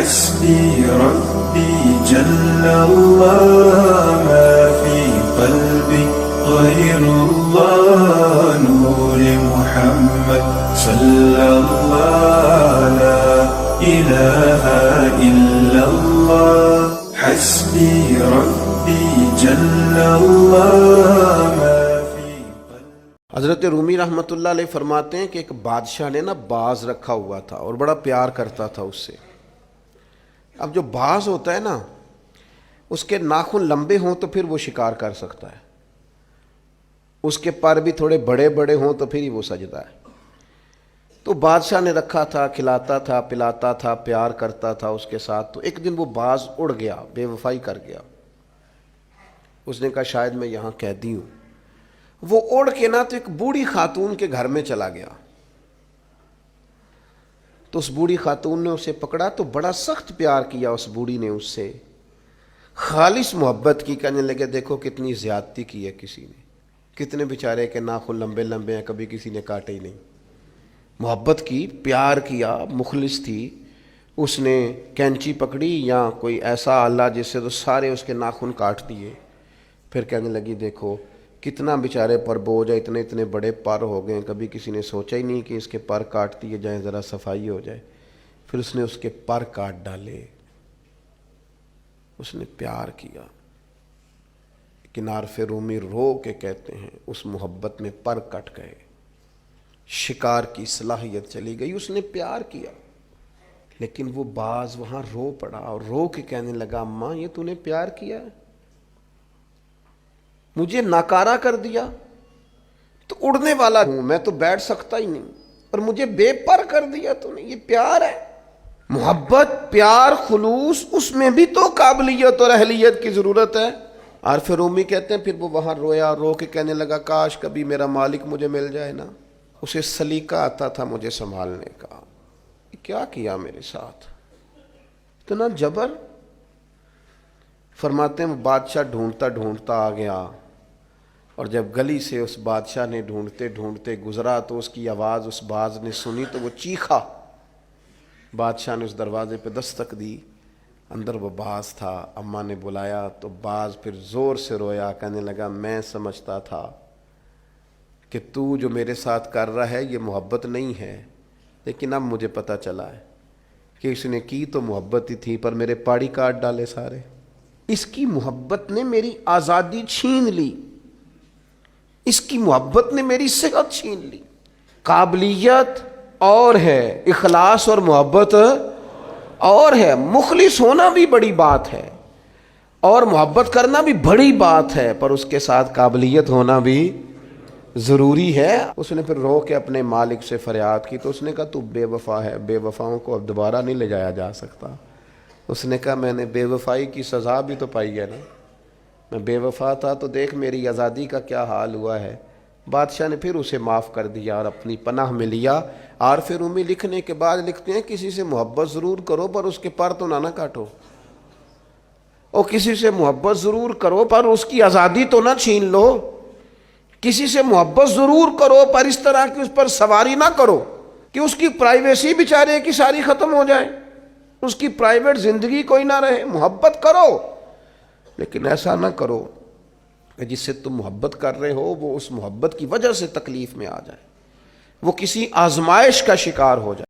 حسبي ربي جل الله ما في قلبي غير الله نور محمد صلى الله لا إله إلا الله حسبي ربي جل الله ما في قلبي. حضرت رومی رحمۃ اللہ علیہ فرماتے ہیں کہ ایک بادشاہ نے باز رکھا ہوا تھا اور بڑا پیار کرتا تھا اس سے. اب جو باز ہوتا ہے نا، اس کے ناخن لمبے ہوں تو پھر وہ شکار کر سکتا ہے، اس کے پر بھی تھوڑے بڑے بڑے ہوں تو پھر ہی وہ سجدہ ہے. تو بادشاہ نے رکھا تھا، کھلاتا تھا، پلاتا تھا، پیار کرتا تھا اس کے ساتھ. تو ایک دن وہ باز اڑ گیا، بے وفائی کر گیا. اس نے کہا شاید میں یہاں قیدی ہوں. وہ اڑ کے نہ تو ایک بوڑھی خاتون کے گھر میں چلا گیا. تو اس بوڑھی خاتون نے اسے پکڑا تو بڑا سخت پیار کیا اس بوڑھی نے، اس سے خالص محبت کی. کہنے لگے دیکھو کتنی زیادتی کی ہے کسی نے، کتنے بیچارے کے ناخن لمبے لمبے ہیں، کبھی کسی نے کاٹے ہی نہیں. محبت کی، پیار کیا، مخلص تھی. اس نے کینچی پکڑی یا کوئی ایسا آلہ جس سے تو سارے اس کے ناخن کاٹ دیے. پھر کہنے لگی دیکھو کتنا بیچارے پر بوجھ ہے، اتنے اتنے بڑے پر ہو گئے، کبھی کسی نے سوچا ہی نہیں کہ اس کے پر کاٹ دیے جائیں، ذرا صفائی ہو جائے. پھر اس نے اس کے پر کاٹ ڈالے. اس نے پیار کیا. کنار پہ رومی رو کے کہتے ہیں اس محبت میں پر کٹ گئے، شکار کی صلاحیت چلی گئی. اس نے پیار کیا. لیکن وہ باز وہاں رو پڑا اور رو کے کہنے لگا اماں یہ تو نے پیار کیا ہے، مجھے ناکارہ کر دیا. تو اڑنے والا ہوں میں، تو بیٹھ سکتا ہی نہیں، اور مجھے بے پر کر دیا تو نے. یہ پیار ہے. محبت، پیار، خلوص، اس میں بھی تو قابلیت اور اہلیت کی ضرورت ہے. عارف رومی کہتے ہیں پھر وہ وہاں رویا، رو کے کہنے لگا کاش کبھی میرا مالک مجھے مل جائے نا. اسے سلیقہ آتا تھا مجھے سنبھالنے کا. کیا کیا میرے ساتھ، اتنا جبر. فرماتے ہیں وہ بادشاہ ڈھونڈتا ڈھونڈتا آ گیا، اور جب گلی سے اس بادشاہ نے ڈھونڈتے ڈھونڈتے گزرا تو اس کی آواز اس باز نے سنی تو وہ چیخا. بادشاہ نے اس دروازے پہ دستک دی، اندر وہ باز تھا. اماں نے بلایا تو باز پھر زور سے رویا، کہنے لگا میں سمجھتا تھا کہ تو جو میرے ساتھ کر رہا ہے یہ محبت نہیں ہے، لیکن اب مجھے پتہ چلا ہے کہ اس نے کی تو محبت ہی تھی، پر میرے پاڑی کاٹ ڈالے سارے. اس کی محبت نے میری آزادی چھین لی، اس کی محبت نے میری صحت چھین لی. قابلیت اور ہے، اخلاص اور محبت اور ہے. مخلص ہونا بھی بڑی بات ہے اور محبت کرنا بھی بڑی بات ہے، پر اس کے ساتھ قابلیت ہونا بھی ضروری ہے. اس نے پھر رو کے اپنے مالک سے فریاد کی تو اس نے کہا تو بے وفا ہے، بے وفاؤں کو اب دوبارہ نہیں لے جایا جا سکتا. اس نے کہا میں نے بے وفائی کی سزا بھی تو پائی ہے نا، میں بے وفا تھا تو دیکھ میری آزادی کا کیا حال ہوا ہے. بادشاہ نے پھر اسے معاف کر دیا اور اپنی پناہ میں لیا. عارف رومی لکھنے کے بعد لکھتے ہیں کسی سے محبت ضرور کرو پر اس کے پر تو نہ کاٹو، اور کسی سے محبت ضرور کرو پر اس کی آزادی تو نہ چھین لو. کسی سے محبت ضرور کرو پر اس طرح کی اس پر سواری نہ کرو کہ اس کی پرائیویسی بیچارے کی ساری ختم ہو جائے، اس کی پرائیویٹ زندگی کوئی نہ رہے. محبت کرو لیکن ایسا نہ کرو کہ جس سے تم محبت کر رہے ہو وہ اس محبت کی وجہ سے تکلیف میں آ جائے، وہ کسی آزمائش کا شکار ہو جائے.